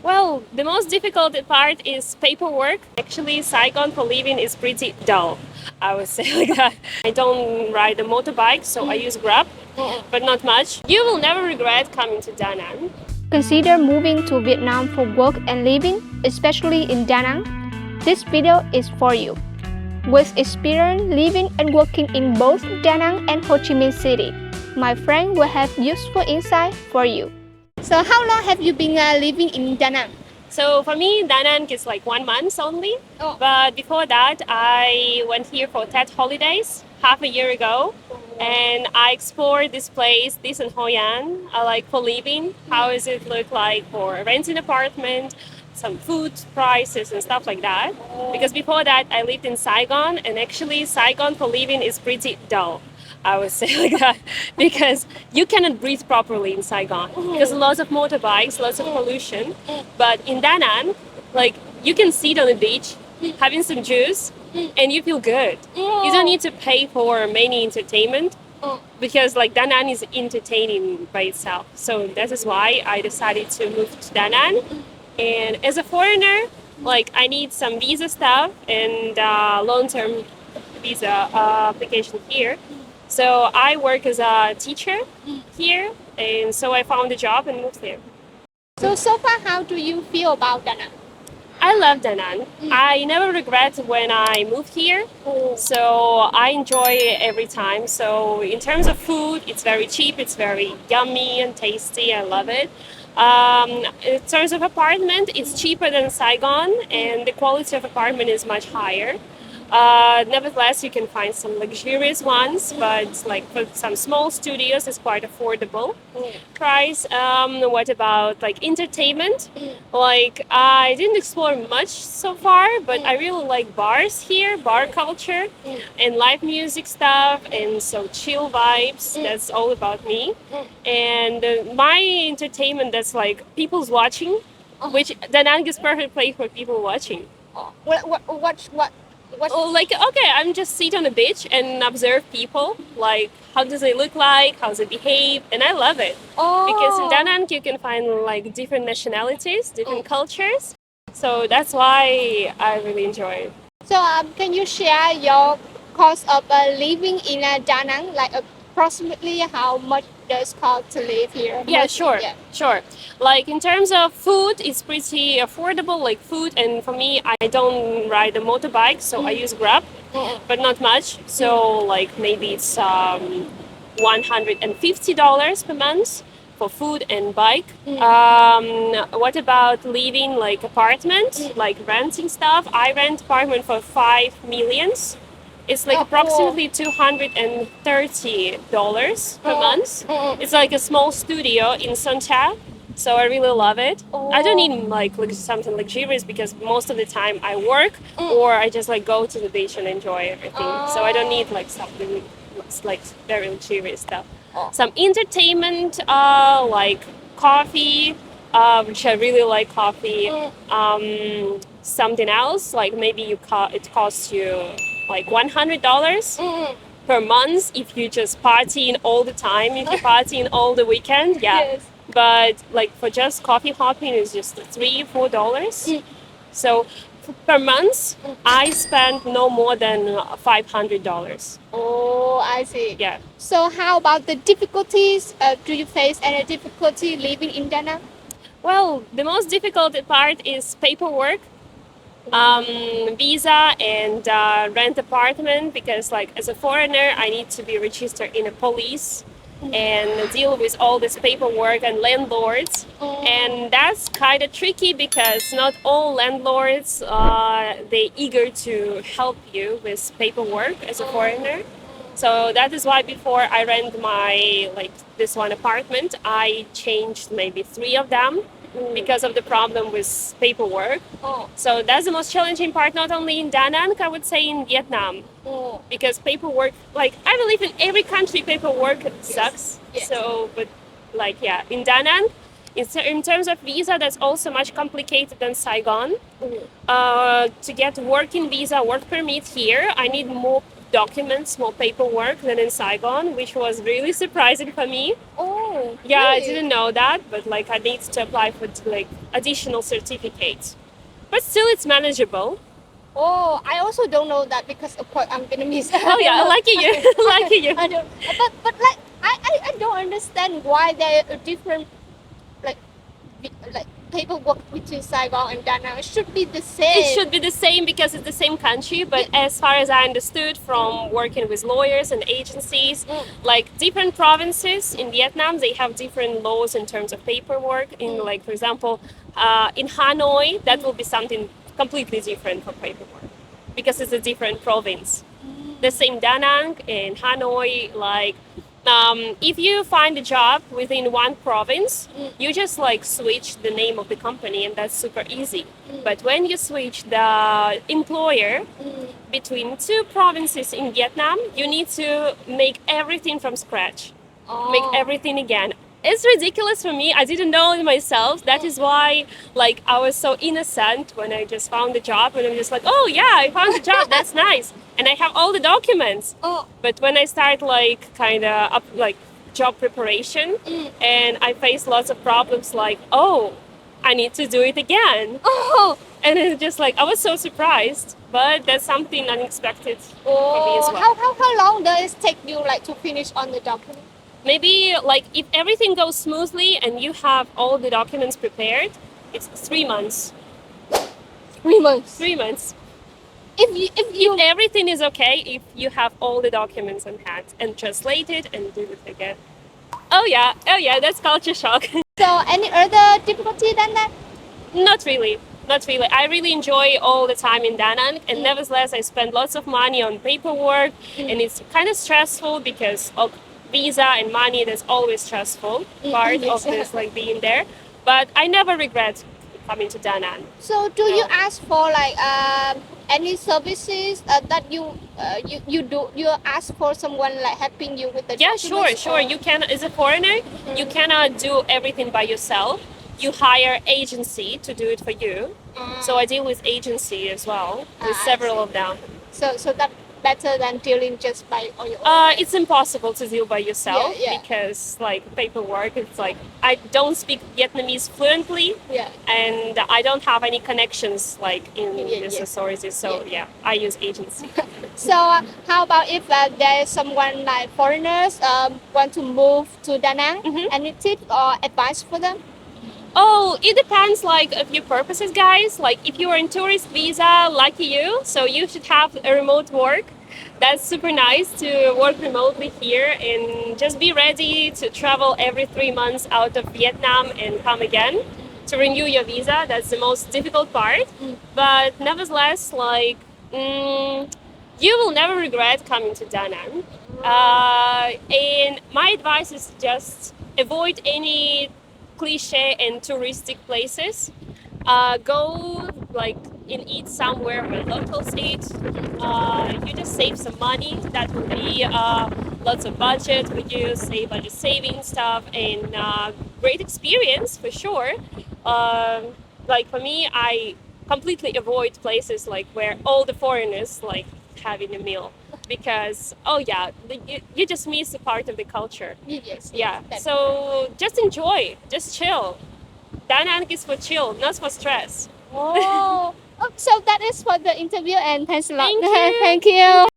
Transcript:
Well, the most difficult part is paperwork. Actually, Saigon for living is pretty dull. I would say like that. I don't ride a motorbike, so I use Grab, but not much. You will never regret coming to Da Nang. Consider moving to Vietnam for work and living, especially in Da Nang. This video is for you. With experience living and working in both Da Nang and Ho Chi Minh City, my friend will have useful insight for you. So how long have you been living in Da Nang? So for me, Da Nang is like 1 month only. But before that, I went here for TED holidays half a year ago. And I explored this place, this in Hoi An, like for living. How does it look like for renting an apartment, some food prices and stuff like that. Because before that, I lived in Saigon, and actually Saigon for living is pretty dull. I would say like that, because you cannot breathe properly in Saigon because lots of motorbikes, lots of pollution. But in Da Nang, like you can sit on the beach, having some juice, and you feel good. You don't need to pay for many entertainment because like Da Nang is entertaining by itself. So that is why I decided to move to Da Nang. And as a foreigner, like I need some visa stuff and long-term visa application here. So I work as a teacher here, and so I found a job and moved here. So far, how do you feel about Da Nang? I love Da Nang. I never regret when I moved here, so I enjoy it every time. So in terms of food, it's very cheap, it's very yummy and tasty. I love it. In terms of apartment, it's cheaper than Saigon, and the quality of apartment is much higher. Nevertheless, you can find some luxurious ones, but like for some small studios, it's quite affordable price. What about like entertainment? Like I didn't explore much so far, but I really like bars here, bar culture, and live music stuff, and so chill vibes. That's all about me. And my entertainment, that's like people's watching, which Da Nang is perfect place for people watching. Oh, like okay, I'm just sit on the beach and observe people. Like how does it look like? How does it behave? And I love it because in Da Nang you can find like different nationalities, different cultures. So that's why I really enjoy it. So can you share your cost of living in Da Nang? Like approximately how much does cost to live here? Yeah, sure, sure. Like in terms of food, it's pretty affordable. Like food, and for me, I don't ride a motorbike, so I use Grab, but not much. So like maybe it's $150 per month for food and bike. What about living like apartment, like renting stuff? I rent apartment for 5 millions. It's like approximately $230 per month. It's like a small studio in Son Cha, so I really love it. I don't need like something luxurious because most of the time I work or I just like go to the beach and enjoy everything. So I don't need like something like very luxurious stuff. Some entertainment, like coffee, which I really like coffee. Something else like maybe it costs you like $100 per month if you just partying all the time, if you're partying all the weekend, yeah. Yes. But like for just coffee hopping is just $3-4. So per month I spend no more than $500. Oh, I see. Yeah. So how about the difficulties? Do you face any difficulty living in Da Nang? Well, the most difficult part is paperwork. Visa and rent apartment because like as a foreigner I need to be registered in a police and deal with all this paperwork and landlords, and that's kind of tricky because not all landlords they eager to help you with paperwork as a foreigner. So that is why before I rent my like this one apartment, I changed maybe 3 of them because of the problem with paperwork. So that's the most challenging part, not only in Da Nang, I would say in Vietnam. Because paperwork, like I believe in every country paperwork sucks. Yes. So, but like yeah, in Da Nang, in terms of visa, that's also much complicated than Saigon. To get working visa, work permit here, I need more documents, more paperwork than in Saigon, which was really surprising for me. Oh, Yeah, I really? didn't know that, but like I need to apply for like additional certificates. But still, it's manageable. Oh, I also don't know that because of course I'm Vietnamese. Oh yeah, lucky you, lucky you. I don't, but like I don't understand why there are different like like paperwork between Saigon and Da Nang. It should be the same. It should be the same because it's the same country, but as far as I understood from working with lawyers and agencies, like different provinces in Vietnam, they have different laws in terms of paperwork. In like, for example, in Hanoi, that will be something completely different for paperwork because it's a different province. The same Da Nang in Hanoi, like if you find a job within one province, you just like switch the name of the company and that's super easy. But when you switch the employer between two provinces in Vietnam, you need to make everything from scratch. Make everything again. It's ridiculous for me. I didn't know it myself. That is why like I was so innocent when I just found a job and I'm just like, oh yeah, I found a job, that's nice. And I have all the documents. But when I start like kind of up like job preparation and I face lots of problems like, oh, I need to do it again. And it's just like I was so surprised, but that's something unexpected for me as well. How long does it take you like to finish on the document? Maybe like if everything goes smoothly and you have all the documents prepared, it's 3 months. 3 months. 3 months. If Everything is okay if you have all the documents in hand and translate it and do it again. Oh yeah, that's culture shock. so any other difficulty than that? Not really. Not really. I really enjoy all the time in Da Nang, and nevertheless, I spend lots of money on paperwork, and it's kind of stressful because of visa and money. That's always stressful part of this, like being there. But I never regret coming to Da Nang. So do you ask for like any services that you ask for someone like helping you with the Yeah, documents, sure. You can, as a foreigner, you cannot do everything by yourself. You hire agency to do it for you. So I deal with agency as well, with several of them. So that better than dealing just by on your own. It's impossible to deal by yourself Yeah. because like paperwork, it's like I don't speak Vietnamese fluently and I don't have any connections like in this authorities. So I use agency. So how about if there's someone like foreigners want to move to Da Nang, any tip or advice for them? Oh, it depends like of your purposes, guys. Like if you are in tourist visa, lucky you. So you should have a remote work. That's super nice to work remotely here and just be ready to travel every 3 months out of Vietnam and come again to renew your visa. That's the most difficult part. But nevertheless, like you will never regret coming to Da Nang. And my advice is just avoid any cliche and touristic places. Go like and eat somewhere where locals eat. You just save some money. That will be lots of budget for you, save budget saving stuff, and great experience for sure. Like for me, I completely avoid places like where all the foreigners like having a meal because you just miss a part of the culture. So just enjoy, just chill. Da Nang is for chill, not for stress. So that is for the interview and thanks a lot. Thank you. Thank you.